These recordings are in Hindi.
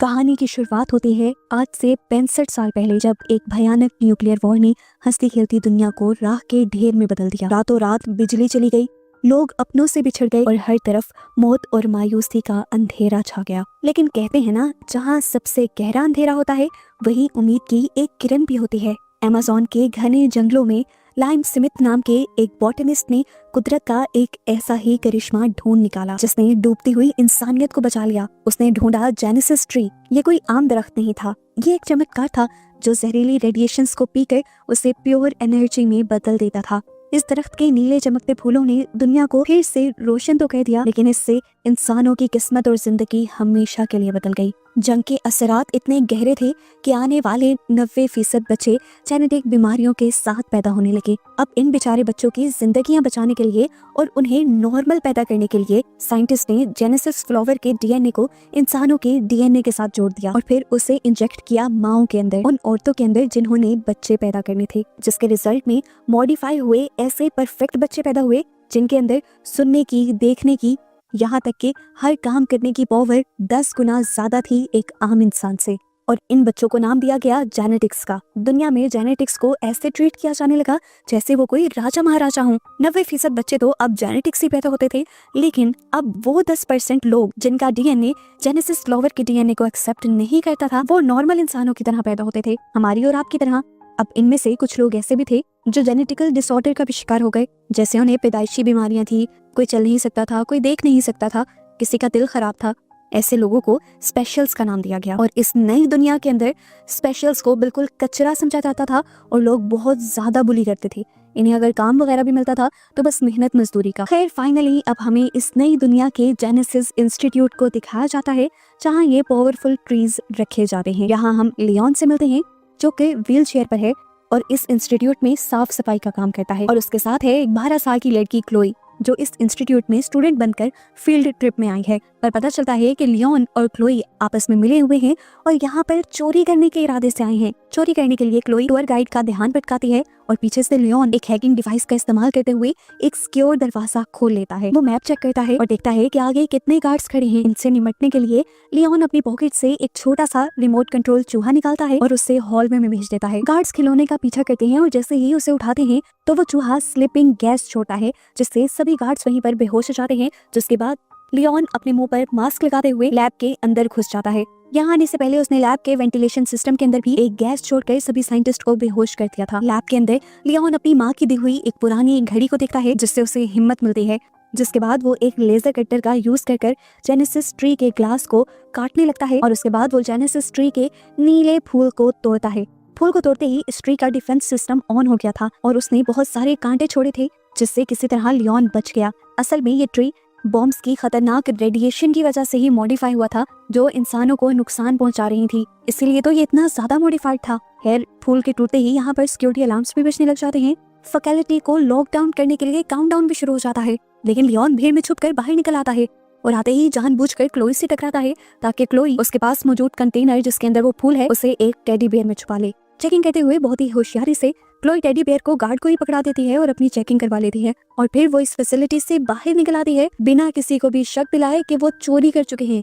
कहानी की शुरुआत होती है आज से 65 साल पहले, जब एक भयानक न्यूक्लियर वॉर ने हंसती खेलती दुनिया को राख के ढेर में बदल दिया। रातों रात बिजली चली गई, लोग अपनों से बिछड़ गए और हर तरफ मौत और मायूसी का अंधेरा छा गया। लेकिन कहते हैं ना, जहाँ सबसे गहरा अंधेरा होता है वहीं उम्मीद की एक किरण भी होती है। अमेज़न के घने जंगलों में लाइम स्मिथ नाम के एक बॉटनिस्ट ने कुदरत का एक ऐसा ही करिश्मा ढूंढ निकाला जिसने डूबती हुई इंसानियत को बचा लिया। उसने ढूंढा जेनेसिस ट्री। ये कोई आम दरख्त नहीं था, ये एक चमत्कार था जो जहरीली रेडिएशंस को पीकर उसे प्योर एनर्जी में बदल देता था। इस दरख्त के नीले चमकते फूलों ने दुनिया को फिर से रोशन तो कर दिया, लेकिन इससे इंसानों की किस्मत और जिंदगी हमेशा के लिए बदल गई। जंग के असरात इतने गहरे थे कि आने वाले 90% बच्चे जेनेटिक बीमारियों के साथ पैदा होने लगे। अब इन बेचारे बच्चों की जिंदगियां बचाने के लिए और उन्हें नॉर्मल पैदा करने के लिए साइंटिस्ट ने जेनेसिस फ्लावर के डीएनए को इंसानों के डीएनए के साथ जोड़ दिया और फिर उसे इंजेक्ट किया माओं के अंदर, उन औरतों के अंदर जिन्होंने बच्चे पैदा करने थे, जिसके रिजल्ट में मॉडिफाई हुए ऐसे परफेक्ट बच्चे पैदा हुए जिनके अंदर सुनने की, देखने की, यहाँ तक कि हर काम करने की पावर 10 गुना ज्यादा थी एक आम इंसान से। और इन बच्चों को नाम दिया गया जेनेटिक्स का। दुनिया में जेनेटिक्स को ऐसे ट्रीट किया जाने लगा जैसे वो कोई राजा महाराजा हों। 90% बच्चे तो अब जेनेटिक्स ही पैदा होते थे, लेकिन अब वो 10% लोग जिनका डीएनए जेनेसिस फ्लावर के डीएनए को एक्सेप्ट नहीं करता था, वो नॉर्मल इंसानों की तरह पैदा होते थे, हमारी और आपकी तरह। अब इनमें से कुछ लोग ऐसे भी थे जो जेनेटिकल डिसऑर्डर का भी शिकार हो गए, जैसे उन्हें पैदाइशी बीमारियां थी, कोई चल नहीं सकता था, कोई देख नहीं सकता था, किसी का दिल खराब था। ऐसे लोगों को स्पेशल्स का नाम दिया गया और इस नई दुनिया के अंदर स्पेशल्स को बिल्कुल कचरा समझा जाता था और लोग बहुत ज्यादा बुली करते थे। इन्हें अगर काम वगैरह भी मिलता था तो बस मेहनत मजदूरी का। खैर, फाइनली अब हमें इस नई दुनिया के जेनेसिस इंस्टीट्यूट को दिखाया जाता है जहाँ ये पावरफुल ट्रीज रखे जाते हैं। यहाँ हम लियोन से मिलते हैं जो कि व्हील चेयर पर है और इस इंस्टीट्यूट में साफ सफाई का काम करता है, और उसके साथ है एक 12 साल की लड़की क्लोई जो इस इंस्टीट्यूट में स्टूडेंट बनकर फील्ड ट्रिप में आई है। पर पता चलता है कि लियोन और क्लोई आपस में मिले हुए हैं और यहाँ पर चोरी करने के इरादे से आए हैं। चोरी करने के लिए क्लोई टूर गाइड का ध्यान भटकाती है और पीछे से लियोन एक हैकिंग डिवाइस का इस्तेमाल करते हुए एक सिक्योर दरवाजा खोल लेता है। वो मैप चेक करता है और देखता है कि आगे कितने गार्ड्स खड़े हैं। इनसे निपटने के लिए लियोन अपनी पॉकेट से एक छोटा सा रिमोट कंट्रोल चूहा निकालता है और उससे हॉल में भेज देता है। गार्ड्स खिलौने का पीछा करते हैं और जैसे ही उसे उठाते हैं तो वो चूहा स्लिपिंग गैस छोड़ता है, जिससे सभी गार्ड्स वहीं पर बेहोश हो जाते हैं। जिसके बाद लियोन अपने मुंह पर मास्क लगाते हुए लैब के अंदर घुस जाता है। यहाँ आने से पहले उसने लैब के वेंटिलेशन सिस्टम के अंदर भी एक गैस छोड़कर सभी साइंटिस्ट को बेहोश कर दिया था। लैब के अंदर लियोन अपनी माँ की दी हुई एक पुरानी घड़ी को देखता है जिससे उसे हिम्मत मिलती है। जिसके बाद वो एक लेजर कटर का यूज कर जेनेसिस ट्री के ग्लास को काटने लगता है और उसके बाद वो जेनेसिस ट्री के नीले फूल को तोड़ता है। फूल को तोड़ते ही इस ट्री का डिफेंस सिस्टम ऑन हो गया था और उसने बहुत सारे कांटे छोड़े थे जिससे किसी तरह लियोन बच गया। असल में ये ट्री बॉम्ब्स की खतरनाक रेडिएशन की वजह से ही मॉडिफाई हुआ था जो इंसानों को नुकसान पहुंचा रही थी, इसीलिए तो ये इतना ज्यादा मॉडिफाइड था। खैर, फूल के टूटते ही यहाँ पर सिक्योरिटी अलार्म्स भी बजने लग जाते हैं। फैकल्टी को लॉकडाउन करने के लिए काउंटडाउन भी शुरू हो जाता है, लेकिन लियोन भीड़ में छुपकर बाहर निकल आता है और आते ही जानबूझकर क्लोई से टकराता है ताकि क्लोई उसके पास मौजूद कंटेनर जिसके अंदर वो फूल है उसे एक टेडी बेयर में छुपा ले। चेकिंग करते हुए बहुत ही होशियारी से क्लोई टेडी बेयर को गार्ड को ही पकड़ा देती है और अपनी चेकिंग करवा लेती है और फिर वो इस फैसिलिटी से बाहर निकल आती है बिना किसी को भी शक दिलाए कि वो चोरी कर चुके हैं।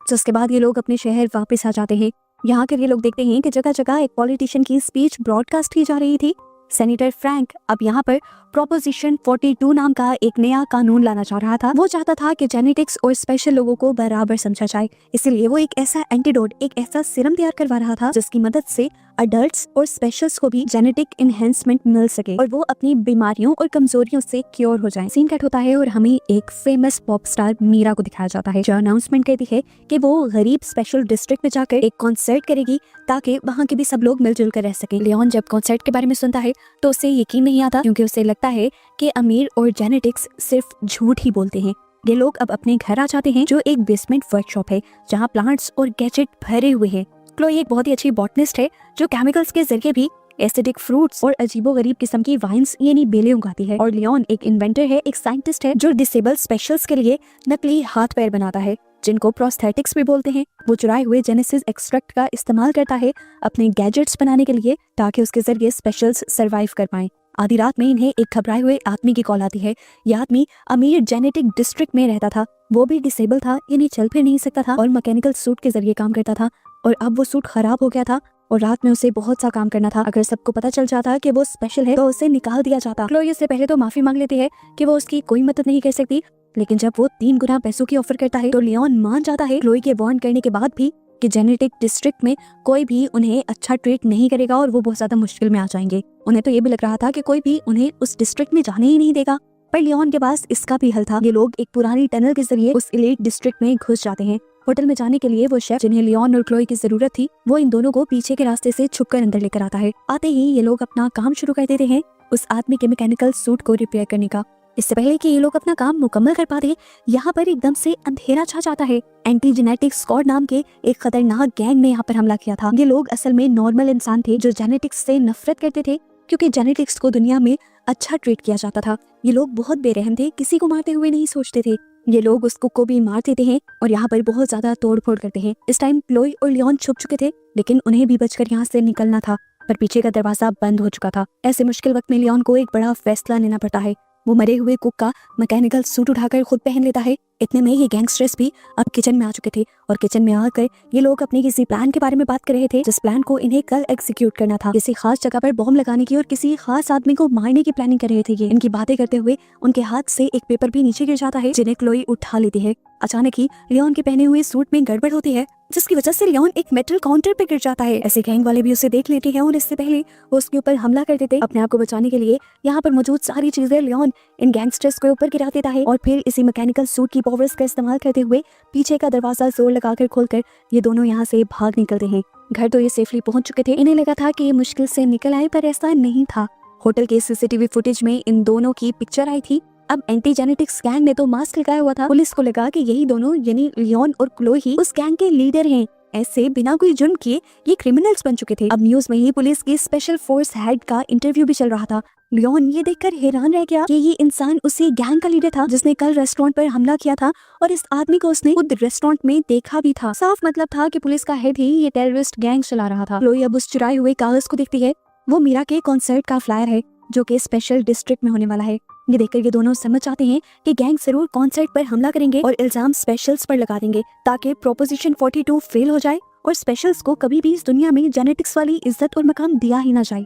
जिसके बाद ये लोग अपने शहर वापस आ जाते हैं। यहाँ के ये लोग देखते हैं कि जगह जगह एक पॉलिटिशियन की स्पीच ब्रॉडकास्ट की जा रही थी। सेनेटर फ्रैंक अब यहाँ पर प्रोपोजिशन 42 नाम का एक नया कानून लाना चाह रहा था। वो चाहता था कि जेनेटिक्स और स्पेशल लोगों को बराबर समझा जाए, इसलिए वो एक ऐसा एंटीडोट, एक ऐसा सीरम तैयार करवा रहा था जिसकी मदद से अडल्ट्स और स्पेशल्स को भी जेनेटिक एनहेंसमेंट मिल सके और वो अपनी बीमारियों और कमजोरियों से क्योर हो जाएं। सीन कट होता है और हमें एक फेमस पॉप स्टार मीरा को दिखाया जाता है जो अनाउंसमेंट करती है कि वो गरीब स्पेशल डिस्ट्रिक्ट में जाकर एक कॉन्सर्ट करेगी ताकि वहाँ के भी सब लोग मिलजुल कर रह सके। लियोन जब कॉन्सर्ट के बारे में सुनता है तो उसे यकीन नहीं आता क्योंकि उसे लगता है कि अमीर और जेनेटिक्स सिर्फ झूठ ही बोलते हैं। ये लोग अब अपने घर आ जाते हैं जो एक बेसमेंट वर्कशॉप है जहाँ प्लांट्स और गैजेट भरे हुए हैं। क्लोई एक बहुत ही अच्छी बॉटनिस्ट है जो केमिकल्स के जरिए भी एसिडिक फ्रूट्स और अजीबोगरीब किस्म की वाइन्स यानी बेलें उगाती है। और लियोन एक इन्वेंटर है, एक साइंटिस्ट है जो डिसेबल स्पेशल्स के लिए नकली हाथ पैर बनाता है जिनको प्रोस्थेटिक्स भी बोलते हैं। वो चुराए हुए जेनेसिस एक्सट्रैक्ट का इस्तेमाल करता है अपने गैजेट्स बनाने के लिए ताकि उसके जरिए स्पेशल्स सरवाइव कर पाएं। आधी रात में इन्हें एक घबराए हुए आदमी की कॉल आती है। यह आदमी अमीर जेनेटिक डिस्ट्रिक्ट में रहता था, वो भी डिसेबल था, यानी चल फिर नहीं सकता था और मैकेनिकल सूट के जरिए काम करता था। और अब वो सूट खराब हो गया था और रात में उसे बहुत सा काम करना था। अगर सबको पता चल जाता कि वो स्पेशल है तो उसे निकाल दिया जाता। क्लोई इससे पहले तो माफी मांग लेती है कि वो उसकी कोई मदद नहीं कर सकती, लेकिन जब वो 3 गुना पैसों की ऑफर करता है तो लियोन मान जाता है। क्लोई के वार्न करने के बाद भी कि जेनेटिक डिस्ट्रिक्ट में कोई भी उन्हें अच्छा ट्रीट नहीं करेगा और वो बहुत ज्यादा मुश्किल में आ जाएंगे। उन्हें तो ये भी लग रहा था कि कोई भी उन्हें उस डिस्ट्रिक्ट में जाने ही नहीं देगा, पर लियोन के पास इसका भी हल था। ये लोग एक पुरानी टनल के जरिए उस एलीट डिस्ट्रिक्ट में घुस जाते हैं। होटल में जाने के लिए वो शेफ जिन्हें लियोन और क्लोई की जरूरत थी, वो इन दोनों को पीछे के रास्ते से छुपकर अंदर लेकर आता है। आते ही ये लोग अपना काम शुरू कर देते हैं, उस आदमी के मैकेनिकल सूट को रिपेयर करने का। इससे पहले कि ये लोग अपना काम मुकम्मल कर पाते, यहाँ पर एकदम से अंधेरा छा जाता है। एंटी जेनेटिक स्क्वाड नाम के एक खतरनाक गैंग ने यहाँ पर हमला किया था। ये लोग असल में नॉर्मल इंसान थे जो जेनेटिक्स से नफरत करते थे, क्योंकि जेनेटिक्स को दुनिया में अच्छा ट्रीट किया जाता था। ये लोग बहुत बेरहम थे, किसी को मारते हुए नहीं सोचते थे। ये लोग उस कुक को भी मार देते हैं और यहाँ पर बहुत ज्यादा तोड़फोड़ करते हैं। इस टाइम क्लोई और लियोन छुप चुके थे, लेकिन उन्हें भी बचकर यहाँ से निकलना था, पर पीछे का दरवाजा बंद हो चुका था। ऐसे मुश्किल वक्त में लियोन को एक बड़ा फैसला लेना पड़ता है। वो मरे हुए कुक का मैकेनिकल सूट उठाकर खुद पहन लेता है। इतने में ये गैंगस्टर्स भी अब किचन में आ चुके थे और किचन में आकर ये लोग अपने किसी प्लान के बारे में बात कर रहे थे, जिस प्लान को इन्हें कल एग्जीक्यूट करना था। किसी खास जगह पर बॉम्ब लगाने की और किसी खास आदमी को मारने की प्लानिंग कर रहे थे। ये इनकी बातें करते हुए उनके हाथ से एक पेपर भी नीचे गिर जाता है, जिन्हें क्लोई उठा लेती है। अचानक ही लियोन के पहने हुए सूट में गड़बड़ होती है, जिसकी वजह से लियोन एक मेटल काउंटर पे गिर जाता है। ऐसे गैंग वाले भी उसे देख लेते हैं और इससे पहले वो उसके ऊपर हमला कर देते। अपने आप को बचाने के लिए यहाँ पर मौजूद सारी चीजें लियोन इन गैंगस्टर्स के ऊपर गिरा देता है और फिर इसी मैकेनिकल सूट की पावर्स का इस्तेमाल करते हुए पीछे का दरवाजा जोर लगाकर खोलकर ये दोनों यहाँ से भाग निकलते हैं। घर तो ये सेफली पहुंच चुके थे। इन्हें लगा था कि ये मुश्किल से निकल आए, पर ऐसा नहीं था। होटल के सीसीटीवी फुटेज में इन दोनों की पिक्चर आई थी। अब एंटी जेनेटिक्स गैंग ने तो मास्क लगाया हुआ था। पुलिस को लगा कि यही दोनों यानी लियोन और क्लोई ही उस गैंग के लीडर हैं। ऐसे बिना कोई जुर्म किए ये क्रिमिनल्स बन चुके थे। अब न्यूज में ही पुलिस की स्पेशल फोर्स हेड का इंटरव्यू भी चल रहा था। लियोन ये देखकर हैरान रह गया कि ये इंसान उसी गैंग का लीडर था जिसने कल रेस्टोरेंट पर हमला किया था और इस आदमी को उसने खुद रेस्टोरेंट में देखा भी था। साफ मतलब था कि पुलिस का हेड ही ये टेररिस्ट गैंग चला रहा था। क्लोई अब उस चुराए हुए कागज को देखती है। वो मीरा के कॉन्सर्ट का फ्लायर है जो कि स्पेशल डिस्ट्रिक्ट में होने वाला है। ये देखकर ये दोनों समझ जाते हैं कि गैंग जरूर कॉन्सर्ट पर हमला करेंगे और इल्जाम स्पेशल्स पर लगा देंगे ताकि प्रोपोजिशन 42 फेल हो जाए और स्पेशल्स को कभी भी इस दुनिया में जेनेटिक्स वाली इज्जत और मकाम दिया ही ना जाए।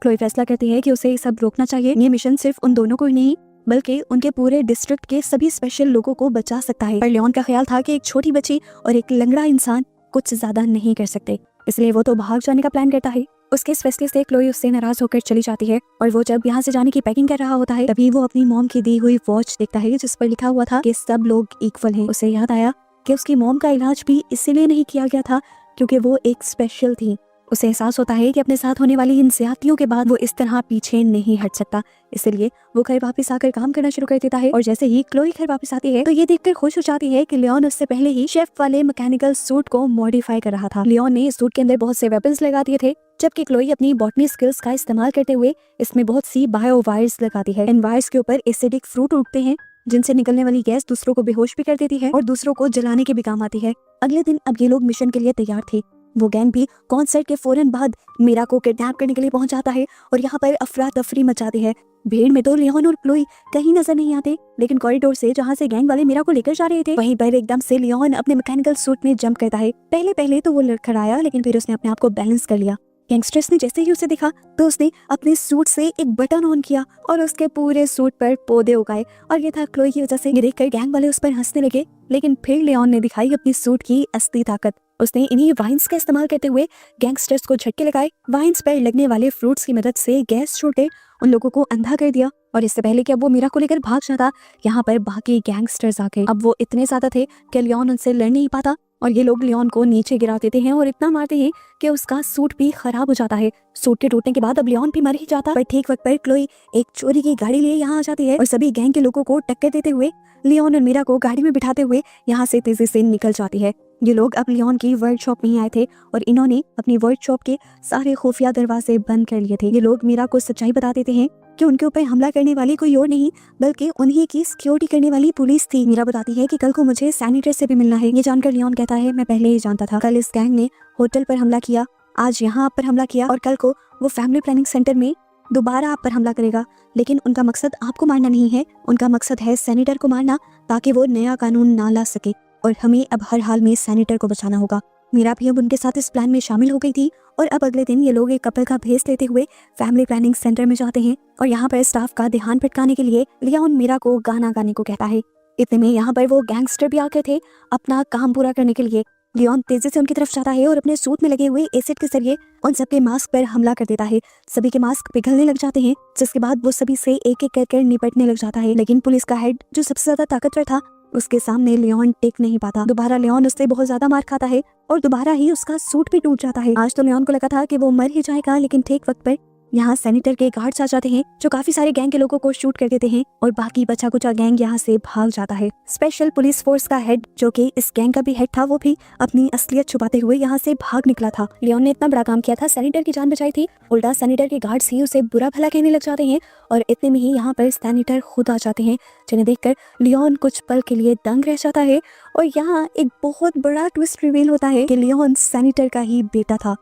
क्लोई फैसला करती है कि उसे ये सब रोकना चाहिए। ये मिशन सिर्फ उन दोनों को ही नहीं बल्कि उनके पूरे डिस्ट्रिक्ट के सभी स्पेशल लोगों को बचा सकता है। पर लियोन का ख्याल था कि एक छोटी बच्ची और एक लंगड़ा इंसान कुछ ज्यादा नहीं कर सकते, इसलिए वो तो भाग जाने का प्लान करता है। उसके इस फैसले से क्लोई उससे नाराज होकर चली जाती है और वो जब यहाँ से जाने की पैकिंग कर रहा होता है तभी वो अपनी मॉम की दी हुई वॉच देखता है जिस पर लिखा हुआ था कि सब लोग इक्वल हैं। उसे याद आया कि उसकी मॉम का इलाज भी इसीलिए नहीं किया गया था क्योंकि वो एक स्पेशल थी। उसे एहसास होता है कि अपने साथ होने वाली इन ज्यादतियों के बाद वो इस तरह पीछे नहीं हट सकता, इसलिए वो घर वापस आकर काम करना शुरू कर देता है। और जैसे ही क्लोई घर वापस आती है तो ये देखकर खुश हो जाती है कि लियोन उससे पहले ही शेफ वाले मैकेनिकल सूट को मॉडिफाई कर रहा था। लियोन ने इस सूट के अंदर बहुत से वेपन्स लगा दिए थे, जबकि क्लोई अपनी बॉटनी स्किल्स का इस्तेमाल करते हुए इसमें बहुत सी बायो वायर्स लगाती है। इन वायर्स के ऊपर एसिडिक फ्रूट उगते हैं जिनसे निकलने वाली गैस दूसरों को बेहोश भी कर देती है और दूसरों को जलाने के भी काम आती है। अगले दिन अब ये लोग मिशन के लिए तैयार थे। वो गैंग भी कॉन्सर्ट के फौरन बाद मीरा को किडनैप करने के लिए पहुंच जाता है और यहाँ पर अफरा तफरी मचाती है। भीड़ में तो लियोन और क्लोई कहीं नजर नहीं आते, लेकिन कॉरिडोर से जहाँ से गैंग वाले मीरा को लेकर जा रहे थे वहीं पर एकदम से लियोन अपने मैकेनिकल सूट में जंप करता है। पहले तो वो लड़खड़ाया, लेकिन फिर उसने अपने आप को बैलेंस कर लिया। गैंगस्टर्स ने जैसे ही उसे देखा तो उसने अपने सूट से एक बटन ऑन किया और उसके पूरे सूट पर पौधे उगाए और ये था क्लोई की वजह से। ये देखकर गैंग वाले उस पर हंसने लगे, लेकिन फिर लियोन ने दिखाई अपनी सूट की असली ताकत। उसने इन्हीं वाइन्स का इस्तेमाल करते हुए गैंगस्टर्स को झटके लगाए। वाइन्स पर लगने वाले फ्रूट्स की मदद से गैस छोटे उन लोगों को अंधा कर दिया और इससे पहले कि अब वो मीरा को लेकर भाग जाता, यहाँ पर बाकी गैंगस्टर्स आ गए। अब वो इतने ज्यादा थे कि लियोन उनसे लड़ नहीं पाता और ये लोग लियोन को नीचे गिरा देते हैं और इतना मारते हैं कि उसका सूट भी खराब हो जाता है। सूट के टूटने के बाद अब लियोन भी मर ही जाता, पर ठीक वक्त पर क्लोई एक चोरी की गाड़ी लिए यहाँ आ जाती है और सभी गैंग के लोगों को टक्कर देते हुए लियोन और मीरा को गाड़ी में बिठाते हुए यहाँ से तेजी से निकल जाती है। ये लोग अब लियोन की वर्कशॉप में ही आए थे और इन्होंने अपनी वर्कशॉप के सारे खुफिया दरवाजे बंद कर लिए थे। ये लोग मीरा को सच्चाई बता देते हैं कि उनके ऊपर हमला करने वाली कोई और नहीं बल्कि उन्हीं की सिक्योरिटी करने वाली पुलिस थी। मीरा बताती है कि कल को मुझे सैनिटर से भी मिलना है। ये जानकर लियोन कहता है मैं पहले ही जानता था। कल इस गैंग ने होटल पर हमला किया, आज यहाँ पर हमला किया और कल को वो फैमिली प्लानिंग सेंटर में दोबारा आप पर हमला करेगा। लेकिन उनका मकसद आपको मारना नहीं है, उनका मकसद है सेनेटर को मारना, ताकि वो नया कानून ना ला सके। और हमें अब हर हाल में सेनेटर को बचाना होगा। मीरा भी अब उनके साथ इस प्लान में शामिल हो गई थी और अब अगले दिन ये लोग एक कपल का भेस लेते हुए फैमिली प्लानिंग सेंटर में जाते हैं और यहाँ पर स्टाफ का ध्यान भटकाने के लिए लियोन मीरा को गाना गाने को कहता है। इतने में यहाँ पर वो गैंगस्टर भी आके थे अपना काम पूरा करने के लिए। लियोन तेजी से उनकी तरफ जाता है और अपने सूट में लगे हुए एसिड के जरिए उन सबके मास्क पर हमला कर देता है। सभी के मास्क पिघलने लग जाते हैं, जिसके बाद वो सभी से एक एक कर निपटने लग जाता है। लेकिन पुलिस का हेड जो सबसे ज्यादा ताकतवर था, उसके सामने लियोन टिक नहीं पाता। दोबारा लियोन उससे बहुत ज्यादा मार खाता है और दोबारा ही उसका सूट भी टूट जाता है। आज तो लियोन को लगा था कि वो मर ही जाएगा, लेकिन ठीक वक्त पर यहाँ सेनेटर के गार्ड्स आ जाते हैं जो काफी सारे गैंग के लोगों को शूट कर देते हैं और बाकी बचा कुचा गैंग यहाँ से भाग जाता है। स्पेशल पुलिस फोर्स का हेड जो कि इस गैंग का भी हेड था, वो भी अपनी असलियत छुपाते हुए यहाँ से भाग निकला था। लियोन ने इतना बड़ा काम किया था, सेनेटर की जान बचाई थी, उल्टा सेनेटर के गार्ड्स ही उसे बुरा भला कहने लग जाते हैं और इतने में ही यहाँ पर सेनेटर खुद आ जाते हैं, जिन्हें देखकर लियोन कुछ पल के लिए दंग रह जाता है। और यहाँ एक बहुत बड़ा ट्विस्ट रिवील होता है कि लियोन सेनेटर का ही बेटा था।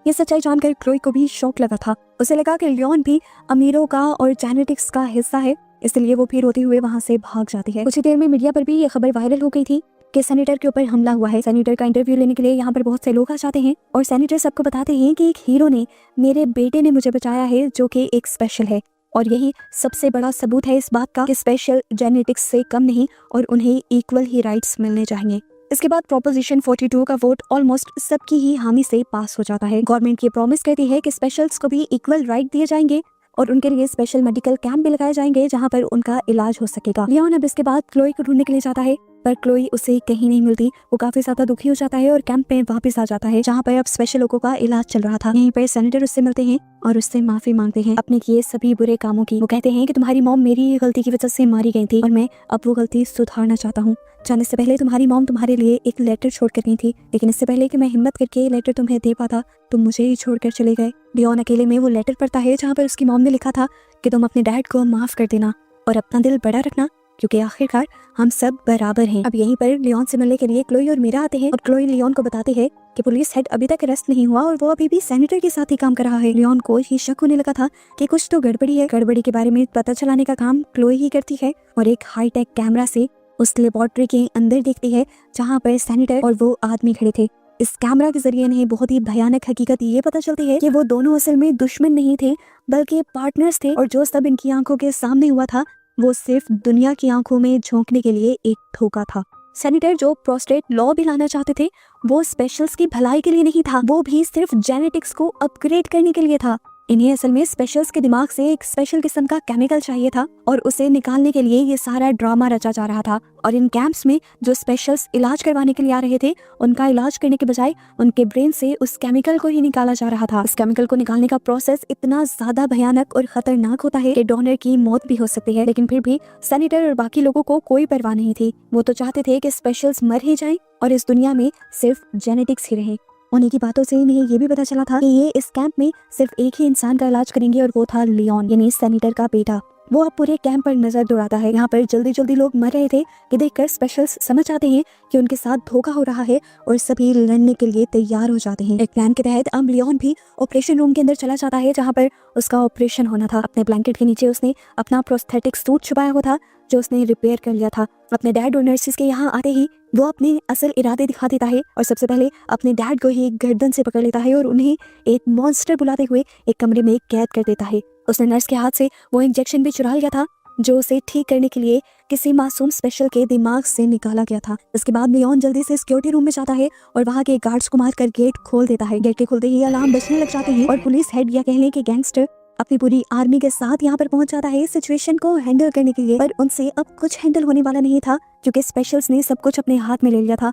ये सच्चाई जानकर क्लोई को भी शौक लगा था। उसे लगा कि लियोन भी अमीरों का और जेनेटिक्स का हिस्सा है, इसलिए वो भी रोते हुए वहां से भाग जाती है। कुछ ही देर में मीडिया पर भी ये खबर वायरल हो गई थी कि सेनेटर के ऊपर हमला हुआ है। सेनेटर का इंटरव्यू लेने के लिए यहाँ पर बहुत से लोग आ जाते हैं और सेनेटर सबको बताते हैं कि एक हीरो ने, मेरे बेटे ने मुझे बचाया है, जो कि एक स्पेशल है। और यही सबसे बड़ा सबूत है इस बात का कि स्पेशल जेनेटिक्स से कम नहीं और उन्हें इक्वल ही राइट्स मिलने चाहिए। इसके बाद प्रोपोजिशन 42 का वोट ऑलमोस्ट सबकी ही हामी से पास हो जाता है। गवर्नमेंट ये प्रॉमिस करती है कि स्पेशल्स को भी इक्वल राइट दिए जाएंगे और उनके लिए स्पेशल मेडिकल कैंप भी लगाए जाएंगे जहां पर उनका इलाज हो सकेगा। लियोन अब इसके बाद क्लोई को ढूंढने के लिए जाता है, पर क्लोई उसे कहीं नहीं मिलती। वो काफी ज्यादा दुखी हो जाता है और कैंप में वापस आ जाता है जहाँ पर अब स्पेशल लोगों का इलाज चल रहा था। यहीं पर सेनेटर उससे मिलते हैं और उससे माफी मांगते हैं अपने किए सभी बुरे कामों की। वो कहते हैं कि तुम्हारी मॉम मेरी गलती की वजह से मारी गई थी और मैं अब वो गलती सुधारना चाहता हूँ। जाने से पहले तुम्हारी मॉम तुम्हारे लिए एक लेटर छोड़ कर गई थी, लेकिन इससे पहले कि मैं हिम्मत करके ये लेटर तुम्हें दे पाता, तुम मुझे ही छोड़कर चले गए। लियोन अकेले में वो लेटर पढ़ता है जहाँ पर उसकी मॉम ने लिखा था कि तुम अपने डैड को माफ कर देना और अपना दिल बड़ा रखना, क्योंकि आखिरकार हम सब बराबर हैं। अब यहीं पर लियोन से मिलने के लिए क्लोई और मीरा आते हैं और क्लोई लियोन को बताते हैं कि पुलिस हेड अभी तक अरेस्ट नहीं हुआ और वो अभी भी सेनेटर के साथ ही काम कर रहा है। लियोन को ही शक होने लगा था कि कुछ तो गड़बड़ी है। गड़बड़ी के बारे में पता चलाने का काम क्लोई ही करती है और एक हाईटेक कैमरा से उस लेबोरेटरी के अंदर देखती है जहाँ पर सेनेटर और वो आदमी खड़े थे। इस कैमरा के जरिए इन्हें बहुत ही भयानक हकीकत ये पता चलती है कि वो दोनों असल में दुश्मन नहीं थे, बल्कि पार्टनर्स थे और जो सब इनकी आंखों के सामने हुआ था वो सिर्फ दुनिया की आंखों में झोंकने के लिए एक धोखा था। सेनेटर जो प्रोस्टेट लॉ भी लाना चाहते थे, वो स्पेशल्स की भलाई के लिए नहीं था, वो भी सिर्फ जेनेटिक्स को अपग्रेड करने के लिए था। इन्हें असल में स्पेशल्स के दिमाग से एक स्पेशल किस्म का केमिकल चाहिए था और उसे निकालने के लिए ये सारा ड्रामा रचा जा रहा था। और इन कैंप्स में जो स्पेशल्स इलाज करवाने के लिए आ रहे थे, उनका इलाज करने के बजाय उनके ब्रेन से उस केमिकल को ही निकाला जा रहा था। इस केमिकल को निकालने का प्रोसेस इतना ज्यादा भयानक और खतरनाक होता है कि डोनर की मौत भी हो सकती है। लेकिन फिर भी सेनेटर और बाकी लोगों को कोई परवाह नहीं थी। वो तो चाहते थे कि स्पेशल्स मर ही जाएं और इस दुनिया में सिर्फ जेनेटिक्स ही रहे। उन्हीं की बातों से इन्हें ये भी पता चला था कि ये इस कैंप में सिर्फ एक ही इंसान का इलाज करेंगे और वो था लियोन, यानी सेनेटर का बेटा। वो अब पूरे कैंप पर नजर दौड़ाता है। यहाँ पर जल्दी जल्दी लोग मर रहे थे कि देखकर स्पेशल्स समझ आते हैं कि उनके साथ धोखा हो रहा है और सभी लड़ने के लिए तैयार हो जाते हैं। एक प्लान के तहत अब लियोन भी ऑपरेशन रूम के अंदर चला जाता है जहाँ पर उसका ऑपरेशन होना था। अपने ब्लैंकेट के नीचे उसने अपना प्रोस्थेटिक सूट छुपाया हुआ था जो उसने रिपेयर कर लिया था। अपने डैड और नर्सिस के यहाँ आते ही वो अपने असल इरादे दिखा देता है और सबसे पहले अपने डैड को ही गर्दन से पकड़ लेता है और उन्हें एक मॉन्स्टर बुलाते हुए एक कमरे में कैद कर देता है। उसने नर्स के हाथ से वो इंजेक्शन भी चुरा लिया था जो उसे ठीक करने के लिए किसी मासूम स्पेशल के दिमाग से निकाला गया था। इसके बाद लियोन जल्दी से सिक्योरिटी रूम में जाता है और वहाँ के गार्ड्स को मारकर गेट खोल देता है। गेट के खुलते ही अलार्म बजने लग जाते हैं और पुलिस हेड या कह लें कि गैंगस्टर अपनी पूरी आर्मी के साथ यहाँ पर पहुंच जाता है सिचुएशन को हैंडल करने के लिए। पर उनसे अब कुछ हैंडल होने वाला नहीं था क्योंकि स्पेशल्स ने सब कुछ अपने हाथ में ले लिया था।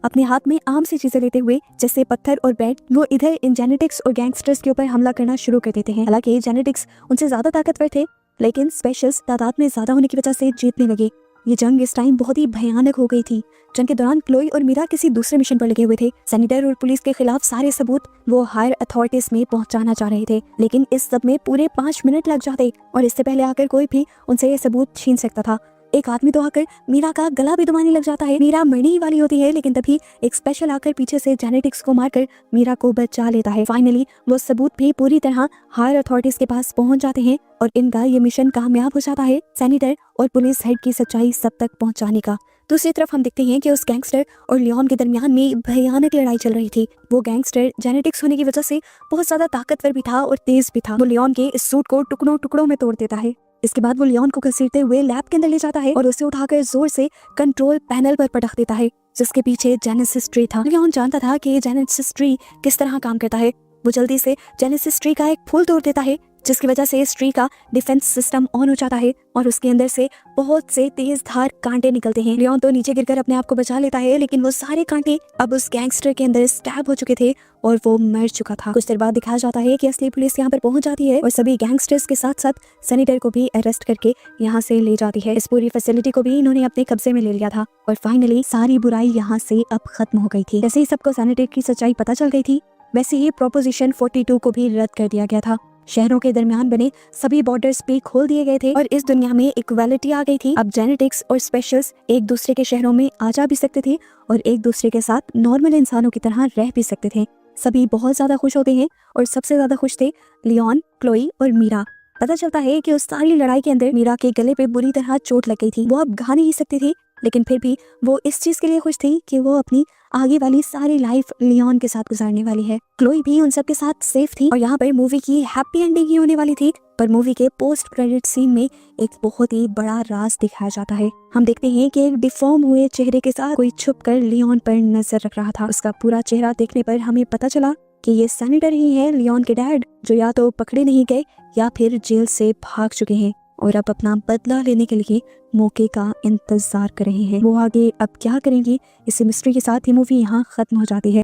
अपने हाथ में आम सी चीजें लेते हुए जैसे पत्थर और बैट, वो इधर इन जेनेटिक्स और गैंगस्टर्स के ऊपर हमला करना शुरू कर देते हैं। हालांकि जेनेटिक्स उनसे ज्यादा ताकतवर थे, लेकिन स्पेशल्स तादाद में ज्यादा होने की वजह से जीतने लगे। ये जंग इस टाइम बहुत ही भयानक हो गई थी। जंग के दौरान क्लोई और मीरा किसी दूसरे मिशन पर लगे हुए थे। सेनेटर और पुलिस के खिलाफ सारे सबूत वो हायर अथॉरिटीज में पहुंचाना चाह रहे थे, लेकिन इस सब में पूरे 5 मिनट लग जाते और इससे पहले आकर कोई भी उनसे ये सबूत छीन सकता था। एक आदमी तो आकर मीरा का गला भी दबाने लग जाता है। मीरा मरने ही वाली होती है, लेकिन तभी एक स्पेशल आकर पीछे से जेनेटिक्स को मारकर मीरा को बचा लेता है। फाइनली वो सबूत भी पूरी तरह हायर अथॉरिटीज के पास पहुंच जाते हैं और इनका ये मिशन कामयाब हो जाता है, सेनेटर और पुलिस हेड की सच्चाई सब तक पहुंचाने का। दूसरी तरफ हम देखते हैं कि उस गैंगस्टर और लियोन के दरमियान में भयानक लड़ाई चल रही थी। वो गैंगस्टर जेनेटिक्स होने की वजह से बहुत ज्यादा ताकतवर भी था और तेज भी था। वो लियोन के इस सूट को टुकड़ों टुकड़ों में तोड़ देता है। इसके बाद वो लियोन को घसीटते हुए लैब के अंदर ले जाता है और उसे उठाकर जोर से कंट्रोल पैनल पर पटक देता है, जिसके पीछे जेनेसिस ट्री था। लियोन जानता था कि जेनेसिस ट्री किस तरह काम करता है। वो जल्दी से जेनेसिस ट्री का एक फूल तोड़ देता है, जिसकी वजह से इस ट्री का डिफेंस सिस्टम ऑन हो जाता है और उसके अंदर से बहुत से तेज धार कांटे निकलते हैं। लियोन तो नीचे गिरकर अपने आप को बचा लेता है, लेकिन वो सारे कांटे अब उस गैंगस्टर के अंदर स्टैब हो चुके थे और वो मर चुका था। कुछ देर बाद दिखाया जाता है कि असली पुलिस यहाँ पर पहुंच जाती है और सभी गैंगस्टर्स के साथ साथ सेनेटर को भी अरेस्ट करके यहाँ से ले जाती है। इस पूरी फैसिलिटी को भी इन्होंने अपने कब्जे में ले लिया था और फाइनली सारी बुराई यहाँ से अब खत्म हो गई थी। जैसे ही सबको सेनेटर की सच्चाई पता चल गई थी, वैसे ही प्रोपोजिशन 42 को भी रद्द कर दिया गया था। शहरों के दरमियान बने सभी बॉर्डर्स भी खोल दिए गए थे और इस दुनिया में इक्वालिटी आ गई थी। अब जेनेटिक्स और स्पेशल्स एक दूसरे के शहरों में आ जा भी सकते थे और एक दूसरे के साथ नॉर्मल इंसानों की तरह रह भी सकते थे। सभी बहुत ज्यादा खुश होते हैं और सबसे ज्यादा खुश थे लियोन, क्लोई और मीरा। पता चलता है कि उस सारी लड़ाई के अंदर मीरा के गले पे बुरी तरह चोट लग गई थी। वो अब गा नहीं सकती थी, लेकिन फिर भी वो इस चीज के लिए खुश थी कि वो अपनी आगे वाली सारी लाइफ लियोन के साथ गुजारने वाली है। क्लोई भी उन सब के साथ सेफ थी और यहाँ पर मूवी की हैप्पी एंडिंग ही होने वाली थी। पर मूवी के पोस्ट क्रेडिट सीन में एक बहुत ही बड़ा राज दिखाया जाता है। हम देखते हैं कि एक डिफॉर्म हुए चेहरे के साथ कोई छुपकर लियोन पर नजर रख रहा था। उसका पूरा चेहरा देखने पर हमें पता चला कि ये सेनेटर ही है, लियोन के डैड, जो या तो पकड़े नहीं गए या फिर जेल से भाग चुके हैं और अब अपना बदला लेने के लिए मौके का इंतजार कर रहे हैं। वो आगे अब क्या करेंगी, इसी मिस्ट्री के साथ ये मूवी यहाँ खत्म हो जाती है।